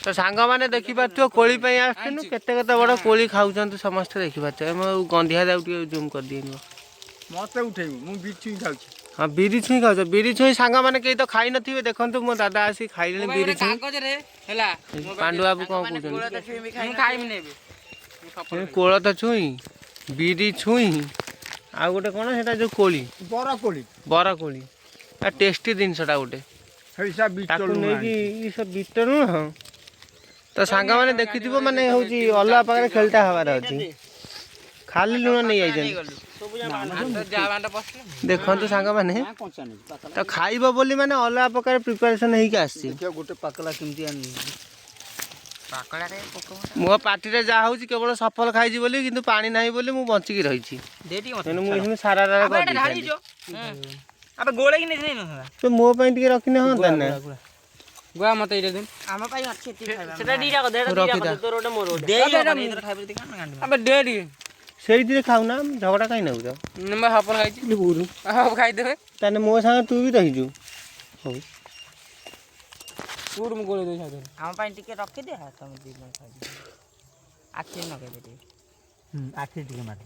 तो सांग मैंने देखी पार्थ कोली आसनु केते केते बड़ कोली खाऊं समस्त देखी पार्थ गंधिया दाऊ जूम कर दिए मत उठेबू मु बिछु खाऊ हाँ बिरी छुई खाऊ बिरी छुई सांग मैंने कहीं तो खाई नथिबे देखंतु मो दादा आसी खाइले बिरी छुई पांडु बाबू कौन कहउछन कोलथ छुई बिरी छुई आ गोटे कौन सेटा जो कोली बरा कोली आ टेस्टी जिनसटा गोटे हेसा बिटलु नहीं ई सब बीटर न तो सांग मैंने देखि माने होची अल्लाह पाखरे खेलटा हवार अछि खाली लुण नहीं आई देखो सांग मैंने तो खाइब बोली माने अल्लाह प्रकार प्रिपरेशन हेकि आसी गोटे पाकला केमती आनी मो पार्टी रे जा होची केवल सफल खाइजी बोली किंतु पानी नाही बोली मु बंची की रहिची तेनु मु इसमें सारा रा कर दी अबे गोळे कि नहीं न तो मो पई टिके रखिने हन ना गुआ मत इरे दिन आमा पाई अच्छी सेटा दीटा को तोर ओटे मोर ओटे दे इधर खाइबे देखा ना अबे दे दी सेई दिरे खाऊ ना झगड़ा काई ना उजा नंबर हपन खाइची बुरु अब खाइ देबे तने मो संग तू भी रहिजु हो पूर मु गोळे दे छादे आमा पाई टिके रखि दे तुम दी में खाइ अच्छी न के दे आखे टिके मार